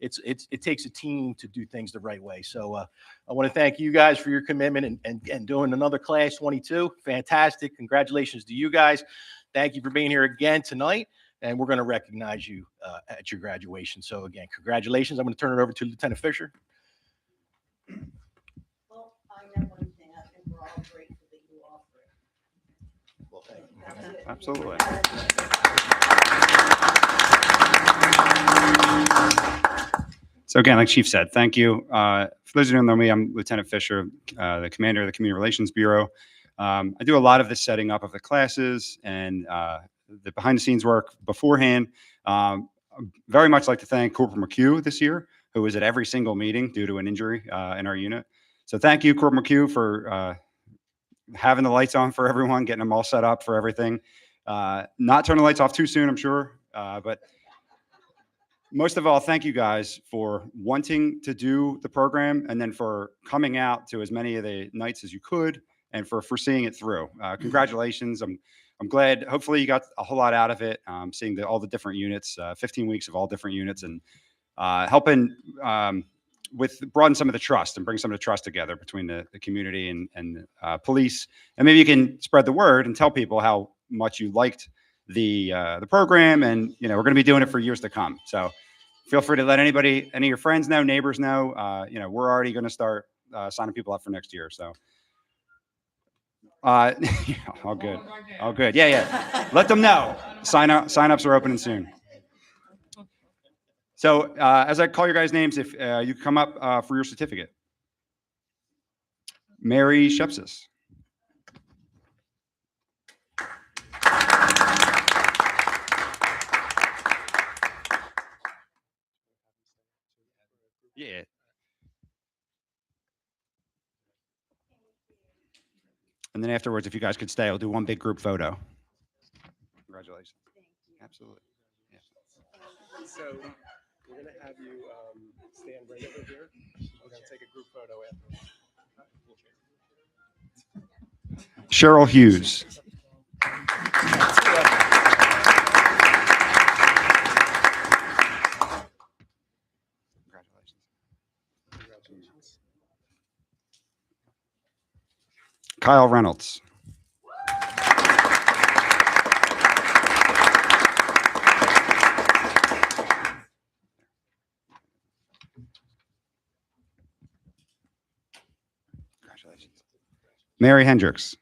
it takes a team to do things the right way. So I want to thank you guys for your commitment and doing another class 22. Fantastic. Congratulations to you guys. Thank you for being here again tonight. And we're going to recognize you at your graduation. So again, congratulations. I'm going to turn it over to Lieutenant Fisher. Well, I know one thing. I think we're all grateful that you offer it. Well, thank you. Absolutely. So again, like Chief said, thank you. For those who don't know me, I'm Lieutenant Fisher, the commander of the Community Relations Bureau. I do a lot of the setting up of the classes and the behind-the-scenes work beforehand. I'd very much like to thank Corporal McHugh this year, who was at every single meeting due to an injury in our unit. So thank you, Corporal McHugh, for having the lights on for everyone, getting them all set up for everything. Not turning the lights off too soon, I'm sure, but most of all, thank you guys for wanting to do the program and then for coming out to as many of the nights as you could and for seeing it through. Congratulations. I'm glad. Hopefully you got a whole lot out of it, seeing all the different units, 15 weeks of all different units, and helping broaden some of the trust and bring some of the trust together between the community and police. And maybe you can spread the word and tell people how much you liked the program, and we're going to be doing it for years to come. So feel free to let any of your friends know, neighbors know. We're already going to start signing people up for next year. So all good. Yeah. Let them know. Sign-ups are opening soon. So as I call your guys' names, if you come up for your certificate. Mary Shepsis. Yeah. And then afterwards, if you guys could stay, I'll do one big group photo. Congratulations. Thank you. Absolutely. Yeah. So we're going to have you stand right over here. We're going to take a group photo after. Cheryl Hughes. Kyle Reynolds. Congratulations. Mary Hendricks.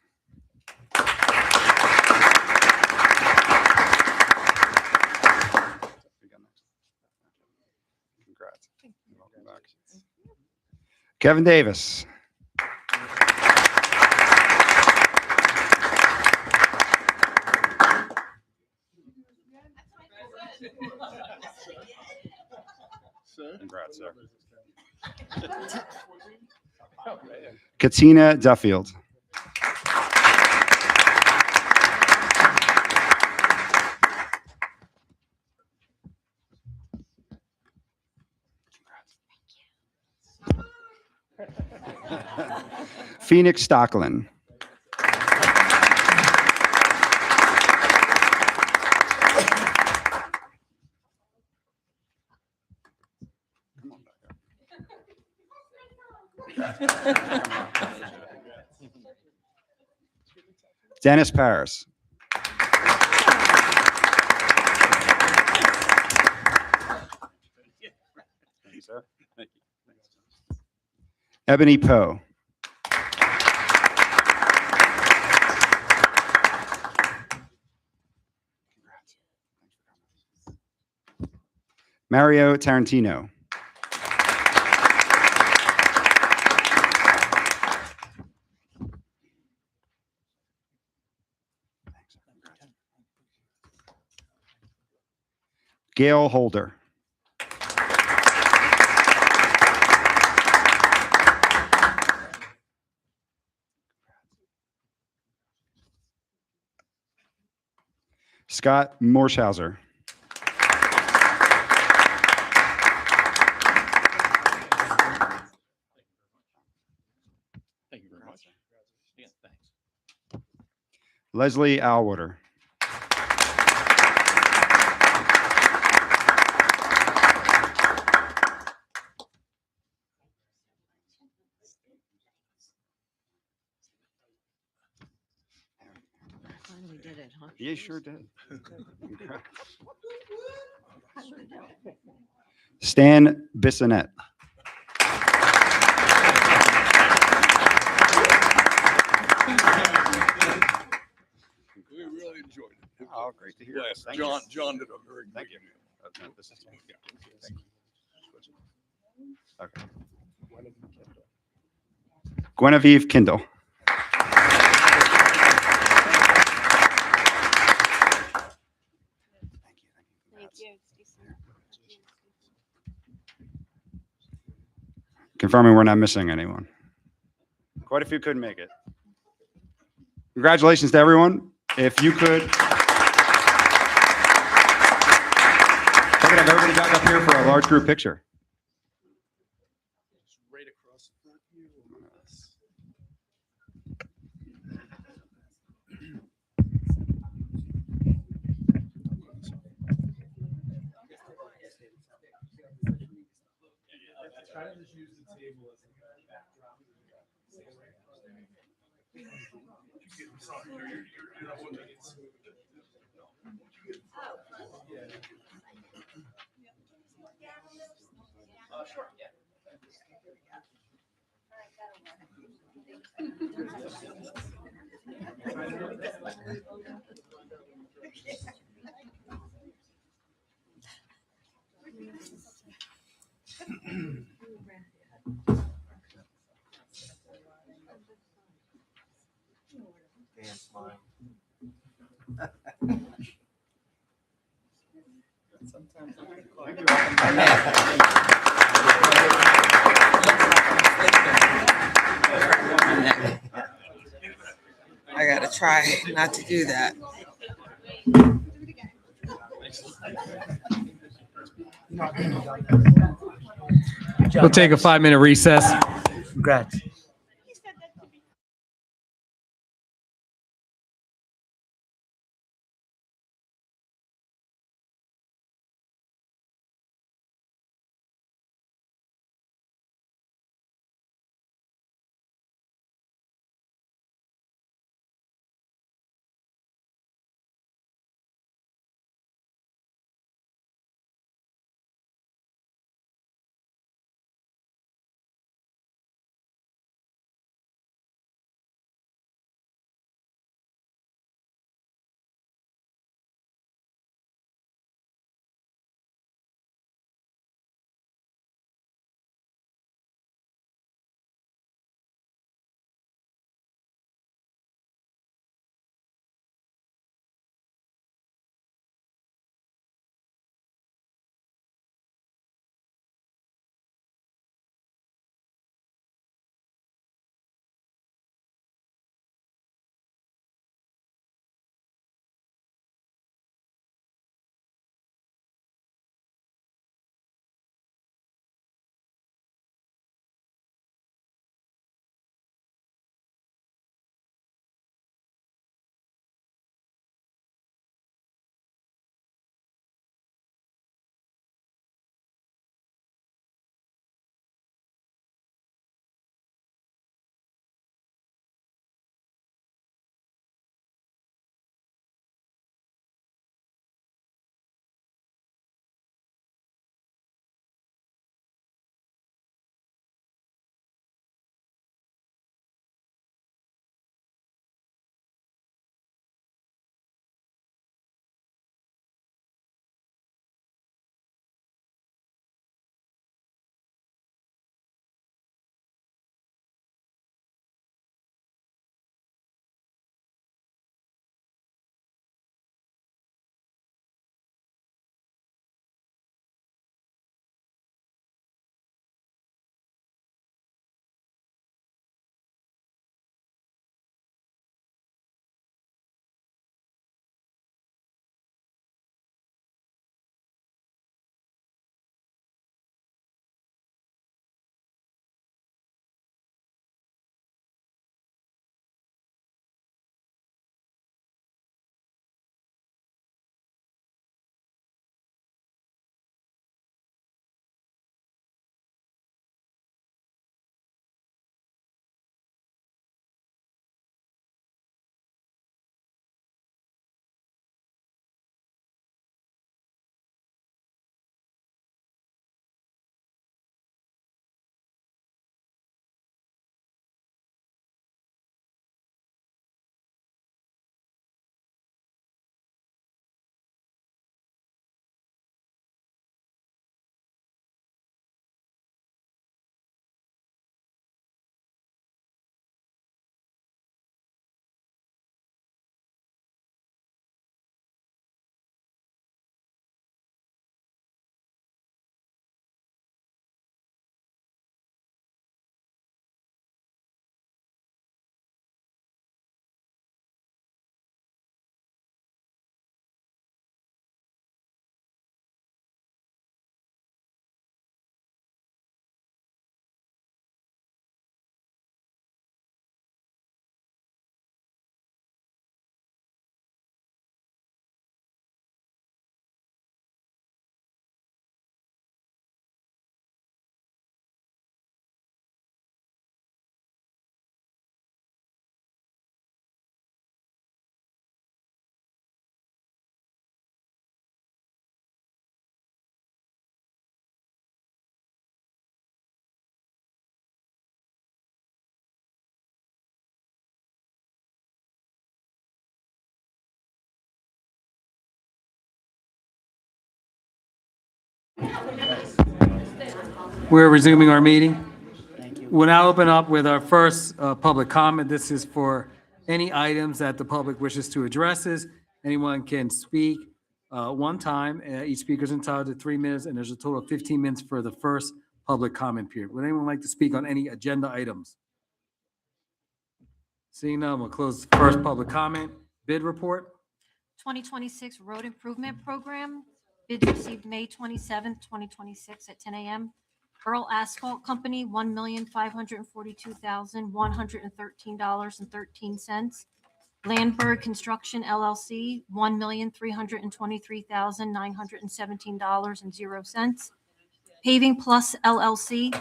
Congrats. Welcome back. Kevin Davis. Congrats, sir. Katina Duffield. Phoenix Stocklin. Dennis Paris. Thank you, sir. Thank you. Ebony Poe. Mario Tarantino. Gail Holder. Scott Morshauser. Thank you very much. Yeah, thanks. Leslie Alwater. You sure did. Stan Bissonette. We really enjoyed it. Oh, great to hear. Yes, Thank you. John did a very Thank good you. job. No, this is, thank you. Okay. Guinevere Kindle. Thank you. Confirming we're not missing anyone. Quite a few couldn't make it. Congratulations to everyone. If you could. If I could have everybody back up here for a large group picture. Right across the front here. Try to just use the table as a backdrop. Sure, yeah. I gotta try not to do that. We'll take a 5-minute recess. Congrats. We're resuming our meeting. We'll now open up with our first public comment. This is for any items that the public wishes to address. Anyone can speak one time. Each speaker is entitled to 3 minutes, and there's a total of 15 minutes for the first public comment period. Would anyone like to speak on any agenda items? Seeing none, we'll close the first public comment. Bid report. 2026 Road Improvement Program. Bids received May 27th, 2026 at 10 a.m. Earl Asphalt Company, $1,542,113.13. Landberg Construction LLC, $1,323,917.00. Paving Plus LLC,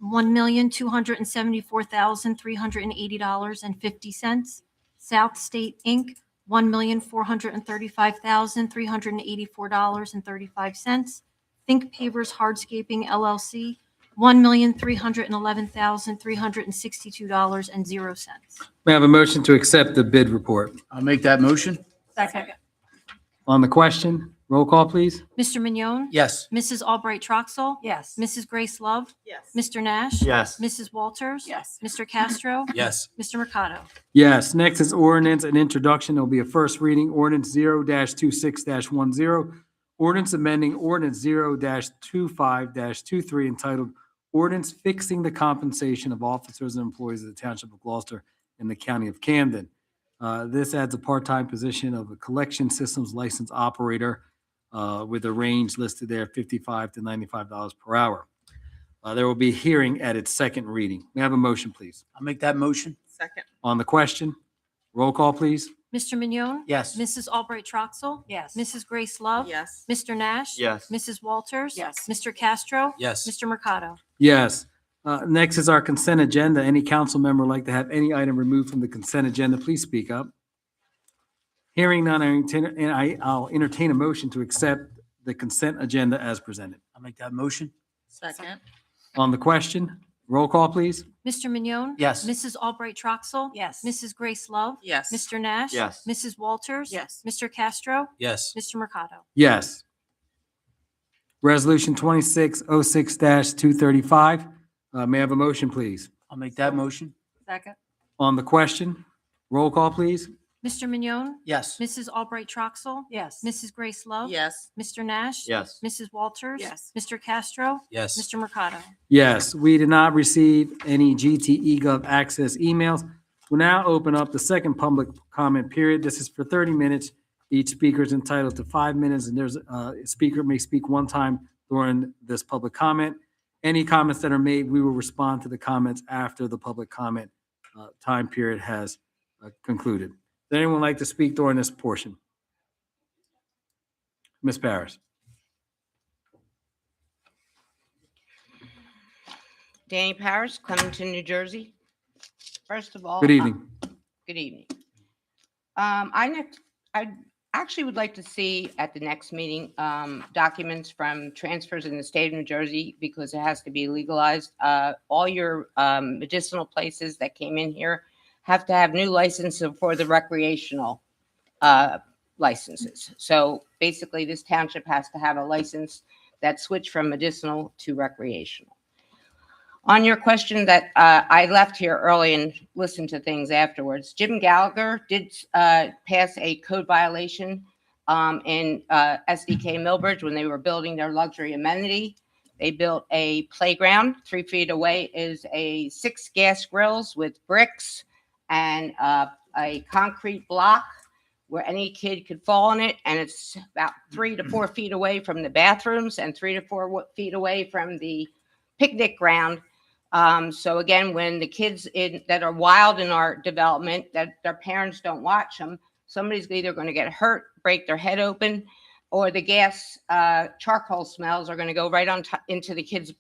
$1,274,380.50. South State Inc., $1,435,384.35. Think Pavers Hardscaping LLC, $1,311,362.00. May I have a motion to accept the bid report? I'll make that motion. Second. On the question, roll call, please. Mr. Mignon? Yes. Mrs. Albright Troxel? Yes. Mrs. Grace Love? Yes. Mr. Nash? Yes. Mrs. Walters? Yes. Mr. Castro? Yes. Mr. Mercado? Yes, next is ordinance and introduction. There'll be a first reading, ordinance 0-26-10. Ordinance amending ordinance 0-25-23 entitled Ordinance Fixing the Compensation of Officers and Employees of the Township of Gloucester in the County of Camden. This adds a part-time position of a collection systems license operator with a range listed there, $55 to $95 per hour. There will be a hearing at its second reading. May I have a motion, please? I'll make that motion. Second. On the question, roll call, please. Mr. Mignon? Yes. Mrs. Albright Troxel? Yes. Mrs. Grace Love? Yes. Mr. Nash? Yes. Mrs. Walters? Yes. Mr. Castro? Yes. Mr. Mercado? Yes. Next is our consent agenda. Any council member would like to have any item removed from the consent agenda, please speak up. Hearing none, I'll entertain a motion to accept the consent agenda as presented. I'll make that motion. Second. On the question, roll call, please. Mr. Mignon? Yes. Mrs. Albright Troxel? Yes. Mrs. Grace Love? Yes. Mr. Nash? Yes. Mrs. Walters? Yes. Mr. Castro? Yes. Mr. Mercado? Yes. Resolution 2606-235. May I have a motion, please? I'll make that motion. Second. On the question, roll call, please. Mr. Mignon? Yes. Mrs. Albright Troxel? Yes. Mrs. Grace Love? Yes. Mr. Nash? Yes. Mrs. Walters? Yes. Mr. Castro? Yes. Mr. Mercado? Yes, we did not receive any GT eGov access emails. We'll now open up the second public comment period. This is for 30 minutes. Each speaker is entitled to 5 minutes, and there's a speaker may speak one time during this public comment. Any comments that are made, we will respond to the comments after the public comment time period has concluded. Does anyone like to speak during this portion? Ms. Parrish. Danny Parrish, Clementon, New Jersey. First of all. Good evening. Good evening. I actually would like to see at the next meeting, documents from transfers in the state of New Jersey, because it has to be legalized. All your medicinal places that came in here have to have new licenses for the recreational licenses. So basically, this township has to have a license that switched from medicinal to recreational. On your question that I left here early and listened to things afterwards, Jim Gallagher did pass a code violation in SDK Millbridge when they were building their luxury amenity. They built a playground. 3 feet away is 6 gas grills with bricks and a concrete block where any kid could fall in it. And it's about 3 to 4 feet away from the bathrooms and 3 to 4 feet away from the picnic ground. So again, when the kids that are wild in our development, that their parents don't watch them, somebody's either going to get hurt, break their head open, or the gas charcoal smells are going to go right on into the kids'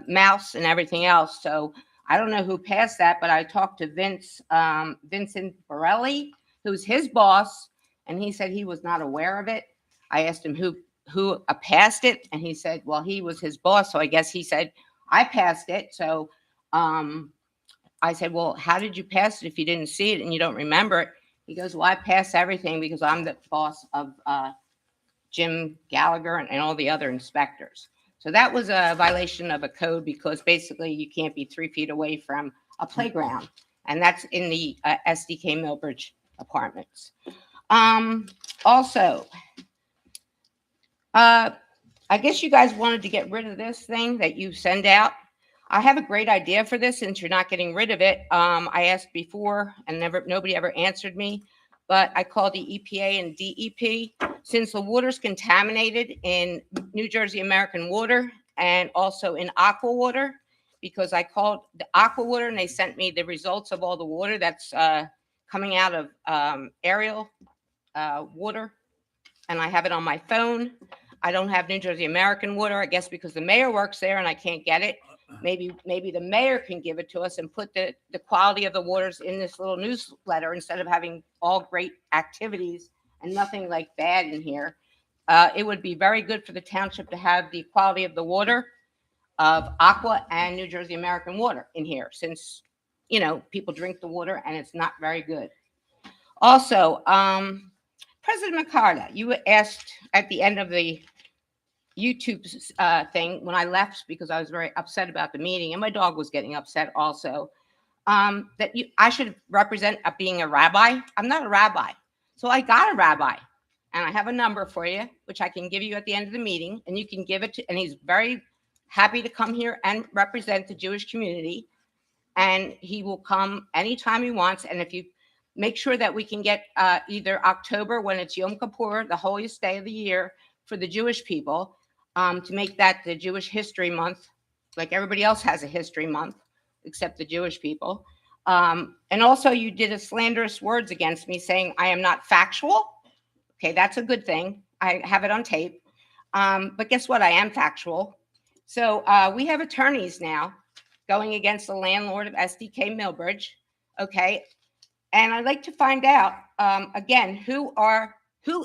mouths and everything else. So I don't know who passed that, but I talked to Vincent Borelli, who's his boss, and he said he was not aware of it. I asked him who passed it, and he said, well, he was his boss, so I guess he said, I passed it. So I said, well, how did you pass it if you didn't see it and you don't remember it? He goes, well, I pass everything because I'm the boss of Jim Gallagher and all the other inspectors. So that was a violation of a code because basically you can't be 3 feet away from a playground. And that's in the SDK Millbridge apartments. Also, I guess you guys wanted to get rid of this thing that you send out. I have a great idea for this since you're not getting rid of it. I asked before and nobody ever answered me, but I called the EPA and DEP. Since the water's contaminated in New Jersey American Water and also in Aqua Water, because I called the Aqua Water and they sent me the results of all the water that's coming out of Ariel water, and I have it on my phone. I don't have New Jersey American Water, I guess because the mayor works there and I can't get it. Maybe the mayor can give it to us and put the quality of the waters in this little newsletter instead of having all great activities and nothing like bad in here. It would be very good for the township to have the quality of the water of Aqua and New Jersey American Water in here, since, you know, people drink the water and it's not very good. Also, President McCarta, you asked at the end of the YouTube thing when I left because I was very upset about the meeting and my dog was getting upset also, that I should represent being a rabbi. I'm not a rabbi. So I got a rabbi and I have a number for you, which I can give you at the end of the meeting, and you can give it to, and he's very happy to come here and represent the Jewish community. And he will come anytime he wants. And if you make sure that we can get either October when it's Yom Kippur, the holiest day of the year for the Jewish people, to make that the Jewish History Month, like everybody else has a History Month, except the Jewish people. And also you did a slanderous words against me saying I am not factual. Okay, that's a good thing. I have it on tape. But guess what? I am factual. So we have attorneys now going against the landlord of SDK Millbridge. Okay. And I'd like to find out, again, who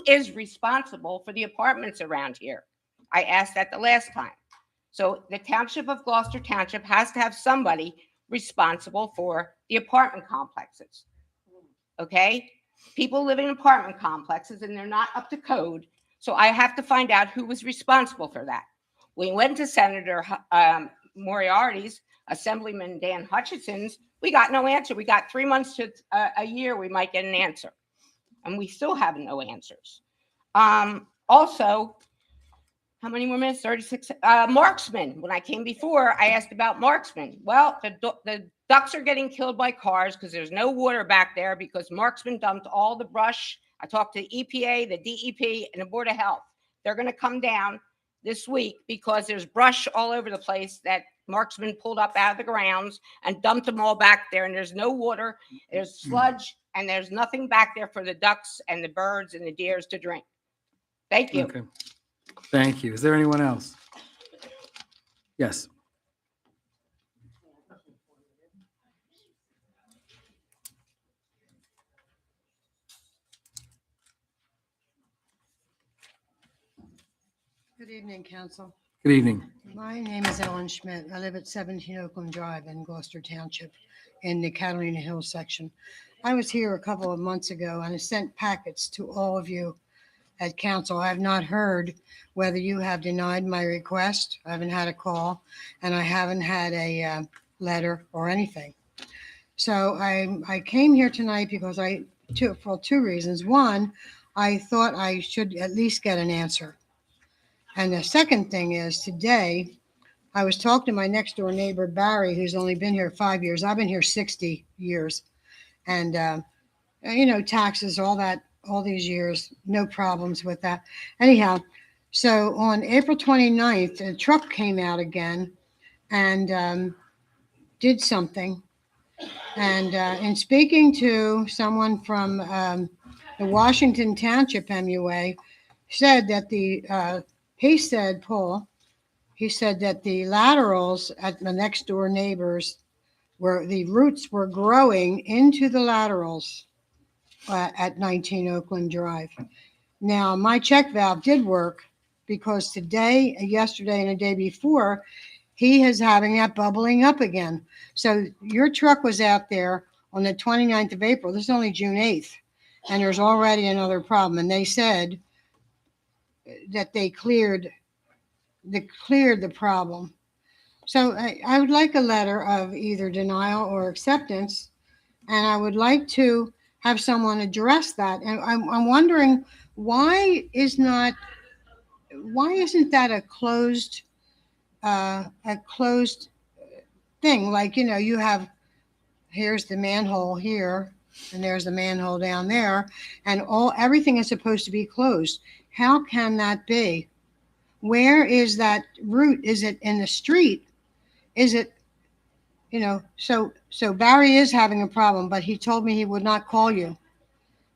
is responsible for the apartments around here? I asked that the last time. So the township of Gloucester Township has to have somebody responsible for the apartment complexes. Okay? People live in apartment complexes and they're not up to code. So I have to find out who was responsible for that. We went to Senator Moriarty's, Assemblyman Dan Hutchinson's. We got no answer. We got 3 months to a year, we might get an answer. And we still have no answers. Also, how many more minutes? 36. Marksman. When I came before, I asked about marksman. Well, the ducks are getting killed by cars because there's no water back there because marksman dumped all the brush. I talked to the EPA, the DEP, and the Board of Health. They're going to come down this week because there's brush all over the place that marksman pulled up out of the grounds and dumped them all back there. And there's no water, there's sludge, and there's nothing back there for the ducks and the birds and the deers to drink. Thank you. Okay. Thank you. Is there anyone else? Yes. Good evening, Council. Good evening. My name is Ellen Schmidt. I live at 17 Oakland Drive in Gloucester Township in the Catalina Hills section. I was here a couple of months ago and I sent packets to all of you at Council. I have not heard whether you have denied my request. I haven't had a call and I haven't had a letter or anything. So I came here tonight because for two reasons. One, I thought I should at least get an answer. And the second thing is today, I was talking to my next door neighbor, Barry, who's only been here 5 years. I've been here 60 years. And, you know, taxes, all that, all these years, no problems with that. Anyhow, so on April 29th, a truck came out again and did something. And in speaking to someone from the Washington Township MUA, said that he said that the laterals at the next door neighbors the roots were growing into the laterals at 19 Oakland Drive. Now, my check valve did work because today, yesterday, and the day before, he is having that bubbling up again. So your truck was out there on the 29th of April. This is only June 8th, and there's already another problem. And they said that they cleared the problem. So I would like a letter of either denial or acceptance, and I would like to have someone address that. And I'm wondering why isn't that a closed thing? Like, you have, here's the manhole here, and there's the manhole down there, and everything is supposed to be closed. How can that be? Where is that route? Is it in the street? Is it, so Barry is having a problem, but he told me he would not call you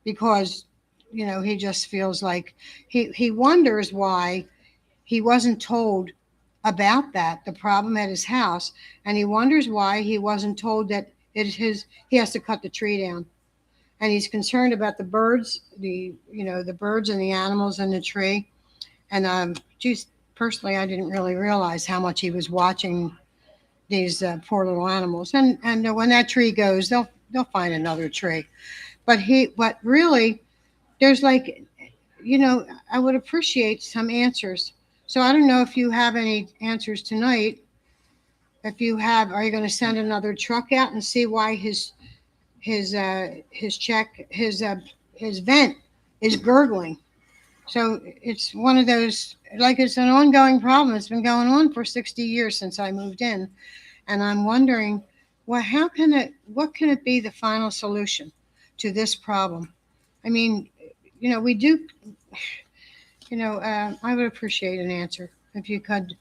because, he just feels like he wonders why he wasn't told about the problem at his house. And he wonders why he wasn't told that he has to cut the tree down. And he's concerned about the birds, the birds and the animals in the tree. And geez, personally, I didn't really realize how much he was watching these poor little animals. And when that tree goes, they'll find another tree. But really, there's I would appreciate some answers. So I don't know if you have any answers tonight. If you have, are you going to send another truck out and see why his vent is gurgling? So it's one of those, it's an ongoing problem. It's been going on for 60 years since I moved in. And I'm wondering, what can it be the final solution to this problem? I mean, we do, I would appreciate an answer. If you could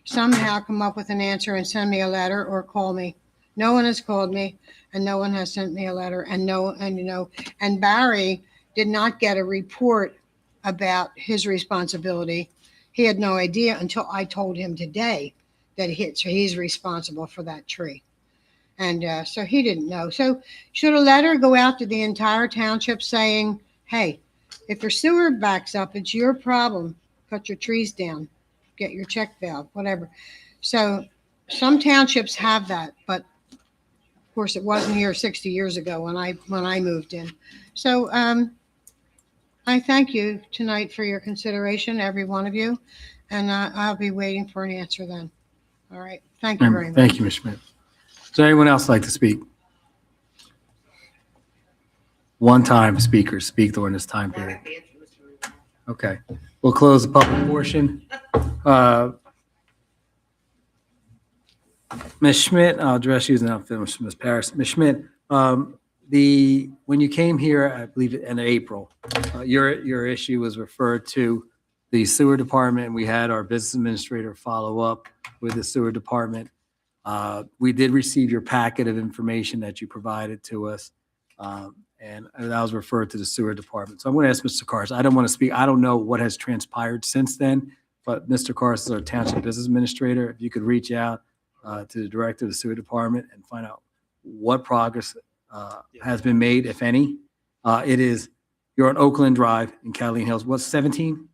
somehow come up with an answer and send me a letter or call me. No one has called me and no one has sent me a letter, and Barry did not get a report about his responsibility. He had no idea until I told him today that he's responsible for that tree. And so he didn't know. So should a letter go out to the entire township saying, hey, if your sewer backs up, it's your problem. Cut your trees down, get your check valve, whatever. So some townships have that, but of course it wasn't here 60 years ago when I moved in. So I thank you tonight for your consideration, every one of you, and I'll be waiting for an answer then. All right. Thank you very much. Thank you, Ms. Schmidt. Does anyone else like to speak? One-time speakers speak during this time period. Okay. We'll close the public portion. Ms. Schmidt, I'll address you and I'll finish Ms. Paris. Ms. Schmidt, when you came here, I believe in April, your issue was referred to the sewer department. We had our business administrator follow up with the sewer department. We did receive your packet of information that you provided to us, and that was referred to the sewer department. So I'm going to ask Mr. Cars. I don't want to speak. I don't know what has transpired since then, but Mr. Cars is our township business administrator. If you could reach out to the director of the sewer department and find out what progress has been made, if any. You're on Oakland Drive in Catalina Hills. What's 17?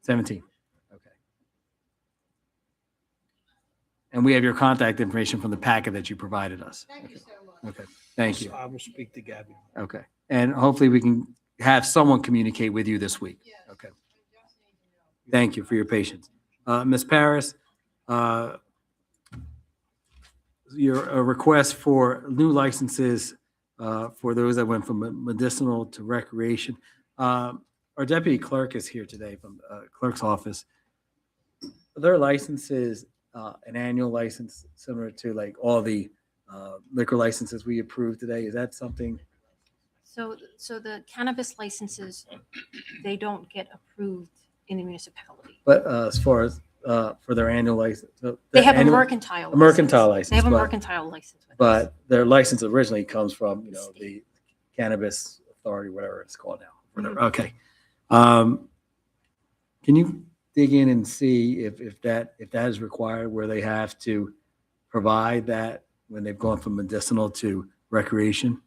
17. Okay. And we have your contact information from the packet that you provided us. Thank you so much. Okay. Thank you. I will speak to Gabby. Okay. And hopefully we can have someone communicate with you this week. Yes. Okay. Thank you for your patience. Ms. Paris, your request for new licenses for those that went from medicinal to recreation. Our deputy clerk is here today from clerk's office. Are there licenses, an annual license similar to like all the liquor licenses we approved today? Is that something? So the cannabis licenses, they don't get approved in the municipality. But as far as for their annual license, They have a mercantile license. They have a mercantile license. with us. But their license originally comes from, the Cannabis Authority, whatever it's called now. Mhm. Okay. Can you dig in and see if that is required, where they have to provide that when they've gone from medicinal to recreation?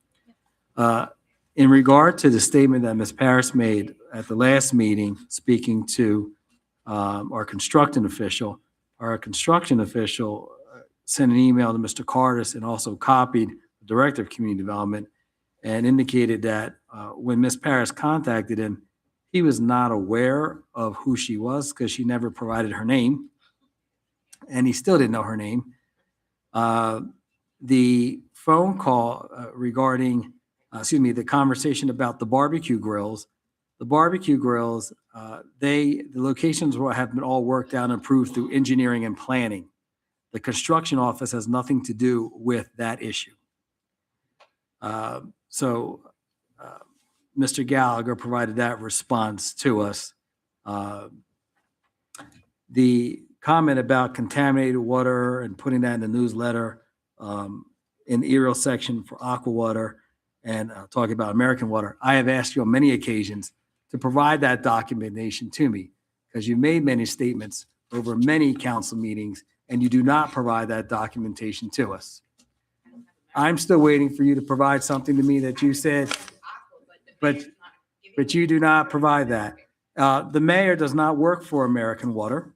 In regard to the statement that Ms. Paris made at the last meeting, speaking to our construction official sent an email to Mr. Cardis and also copied the Director of Community Development and indicated that when Ms. Paris contacted him, He was not aware of who she was because she never provided her name, and he still didn't know her name. The phone call regarding, the conversation about the barbecue grills, the locations have been all worked out and approved through engineering and planning. The construction office has nothing to do with that issue. Mr. Gallagher provided that response to us. The comment about contaminated water and putting that in the newsletter in the Erie section for Aqua Water and talking about American Water, I have asked you on many occasions to provide that documentation to me because you made many statements over many council meetings and you do not provide that documentation to us. I'm still waiting for you to provide something to me that you said, but you do not provide that. The mayor does not work for American Water.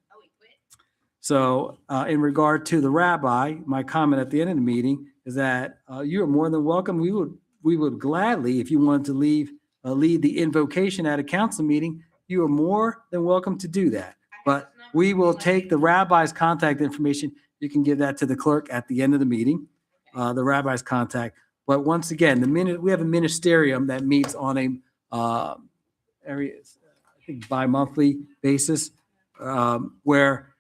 So in regard to the rabbi, my comment at the end of the meeting is that you are more than welcome. We would gladly, if you wanted to lead the invocation at a council meeting, you are more than welcome to do that. But we will take the rabbi's contact information. You can give that to the clerk at the end of the meeting, the rabbi's contact. But once again, we have a ministerium that meets on a bi-monthly basis, where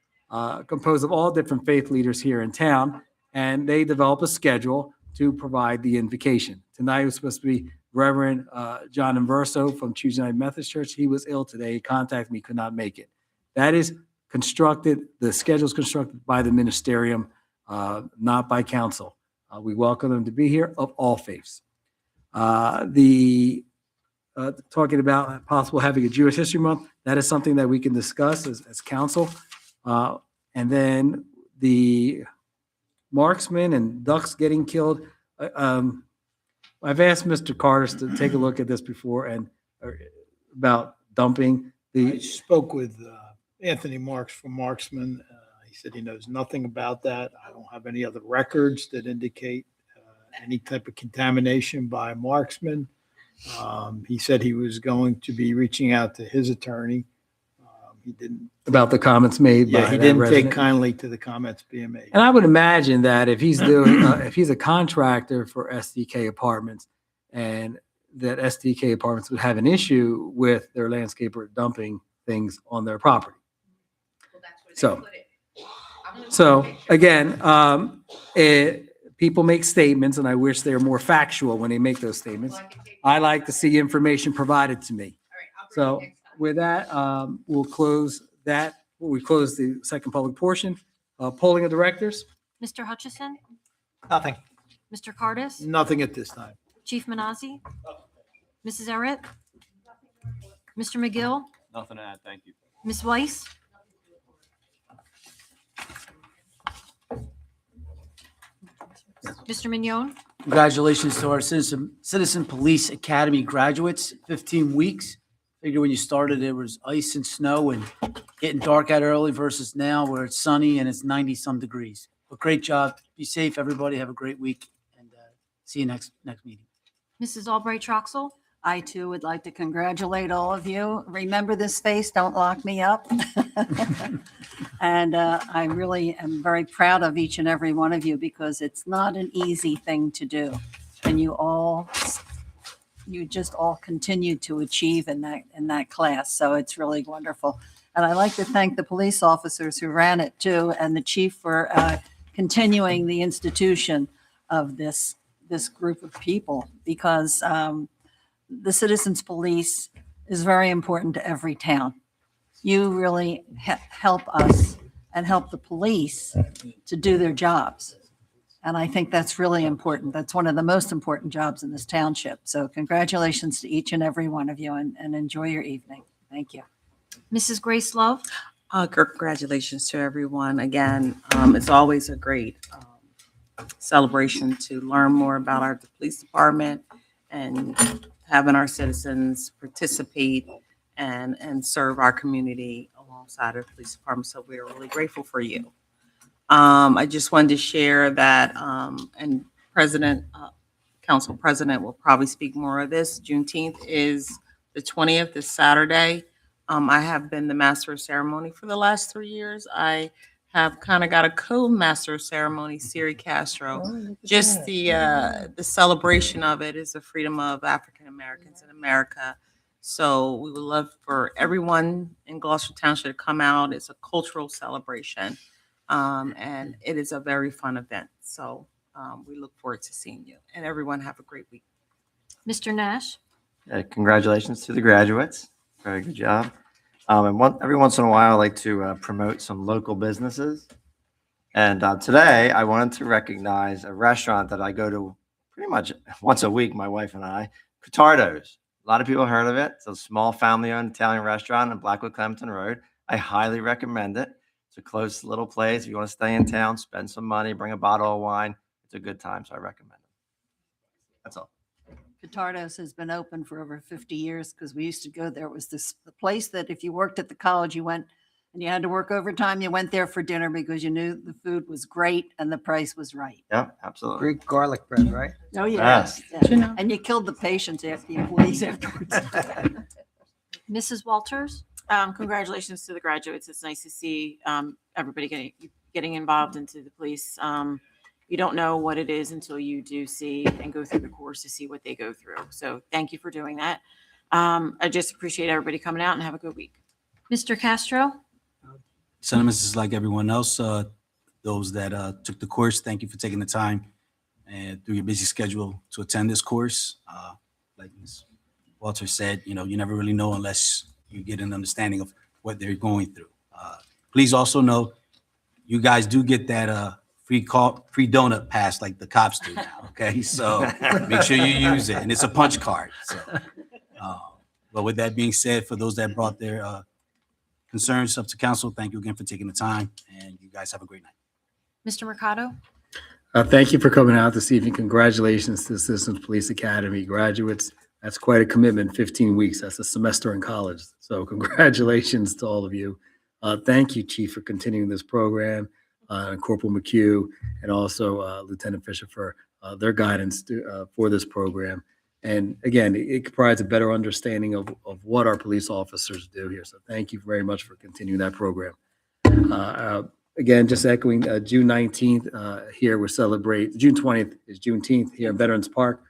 composed of all different faith leaders here in town, and they develop a schedule to provide the invocation. Tonight was supposed to be Reverend John Inverso from Tuesday Night Methodist Church. He was ill today. He contacted me, could not make it. That is constructed, the schedule is constructed by the ministerium, not by council. We welcome them to be here of all faiths. Talking about possible having a Jewish History Month, that is something that we can discuss as council. And then the marksmen and ducks getting killed. I've asked Mr. Carter to take a look at this before and about dumping I spoke with Anthony Marks from Marksman. He said he knows nothing about that. I don't have any other records that indicate any type of contamination by Marksman. He said he was going to be reaching out to his attorney. He didn't. About the comments made by Yeah, he that didn't resident. take kindly to the comments being made. And I would imagine that if he's doing, if he's a contractor for SDK Apartments, and that SDK Apartments would have an issue with their landscaper dumping things on their property. So again, people make statements, and I wish they were more factual when they make those statements. I like to see information provided to me. So with that, we'll close that. We close the second public portion. Polling of directors. Mr. Hutchison, Nothing. Mr. Cardis, Nothing at this time. Chief Manazzi, Mrs. Everett, Mr. McGill, Nothing to add, thank you. Ms. Weiss, Mr. Mignon, Congratulations to our Citizen Police Academy graduates, 15 weeks. Figure when you started, there was ice and snow and getting dark out early versus now where it's sunny and it's 90-some degrees. But great job. Be safe, everybody. Have a great week, and see you next meeting. Mrs. Albright Troxel, I too would like to congratulate all of you. Remember this face, don't lock me up. And I really am very proud of each and every one of you because it's not an easy thing to do. And you just all continue to achieve in that class. So it's really wonderful. And I'd like to thank the police officers who ran it too, and the chief for continuing the institution of this group of people, because the citizens police is very important to every town. You really help us and help the police to do their jobs. And I think that's really important. That's one of the most important jobs in this township. So congratulations to each and every one of you, and enjoy your evening. Thank you. Mrs. Grace Love, Congratulations to everyone. Again, it's always a great celebration to learn more about the police department and having our citizens participate and serve our community alongside our police department. So we're really grateful for you. I just wanted to share that, and Council President will probably speak more of this. Juneteenth is the 20th is Saturday. I have been the master of ceremony for the last 3 years. I have kind of got a co-master of ceremony, Siri Castro. Just the celebration of it is the freedom of African Americans in America. So we would love for everyone in Gloucester Township to come out. It's a cultural celebration, and it is a very fun event. So we look forward to seeing you, and everyone have a great week. Mr. Nash? Congratulations to the graduates. Very good job. Every once in a while, I like to promote some local businesses. And today, I wanted to recognize a restaurant that I go to pretty much once a week, my wife and I, Catardo's. A lot of people heard of it. It's a small family-owned Italian restaurant on Blackwood Clemson Road. I highly recommend it. It's a close little place. If you want to stay in town, spend some money, bring a bottle of wine. It's a good time, so I recommend it. That's all. Catardo's has been open for over 50 years because we used to go there. It was the place that if you worked at the college, you went and you had to work overtime, you went there for dinner because you knew the food was great and the price was right. Yeah, absolutely. Great garlic bread, right? Oh, yeah. Yes. Yeah. And you killed the patients after the employees afterwards. Mrs. Walters? Congratulations to the graduates. It's nice to see everybody getting involved into the police. You don't know what it is until you do see and go through the course to see what they go through. So thank you for doing that. I just appreciate everybody coming out and have a good week. Mr. Castro? Sentiments is like everyone else. Those that took the course, thank you for taking the time and through your busy schedule to attend this course. Like Ms. Walter said, you never really know unless you get an understanding of what they're going through. Please also know you guys do get that free donut pass like the cops do now, okay? So make sure you use it, and it's a punch card. So, but with that being said, for those that brought their concerns up to council, thank you again for taking the time, and you guys have a great night. Mr. Mercado? Thank you for coming out this evening. Congratulations to the Citizens Police Academy graduates. That's quite a commitment, 15 weeks. That's a semester in college. So congratulations to all of you. Thank you, Chief, for continuing this program, Corporal McHugh, and also Lieutenant Fisher for their guidance for this program. And again, it provides a better understanding of what our police officers do here. So thank you very much for continuing that program. Again, just echoing June 19th here, we celebrate. June 20th is Juneteenth here in Veterans Park.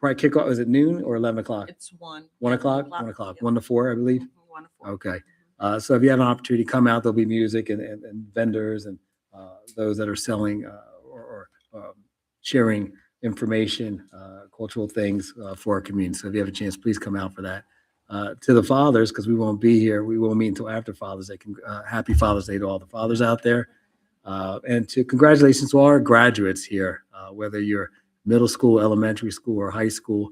Probably kickoff, is it noon or 11 o'clock? It's 1. 1 o'clock? 1 o'clock. 1 to 4, I believe. 1 to 4. Okay. So if you have an opportunity to come out, there'll be music and vendors and those that are selling or sharing information, cultural things for our community. So if you have a chance, please come out for that. To the fathers, because we won't be here, we won't meet until after Father's Day. Happy Father's Day to all the fathers out there. And congratulations to all our graduates here, whether you're middle school, elementary school, or high school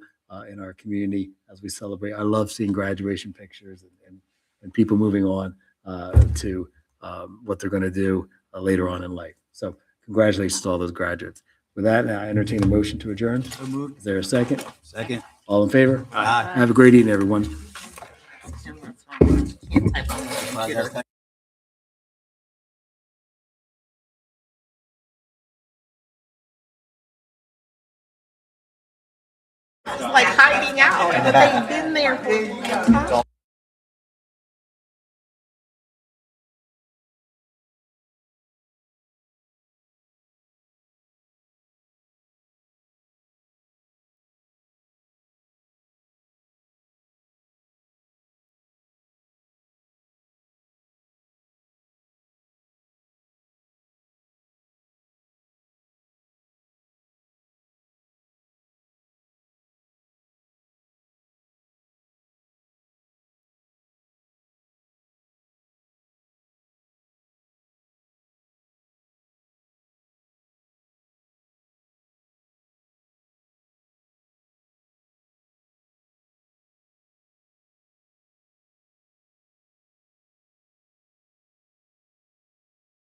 in our community as we celebrate. I love seeing graduation pictures and people moving on to what they're going to do later on in life. So congratulations to all those graduates. With that, I entertain a motion to adjourn. So moved. Is there a second? Second. All in favor? Aye. Have a great evening, everyone. Can't type on the computer. It's like hiding out, but they've been there for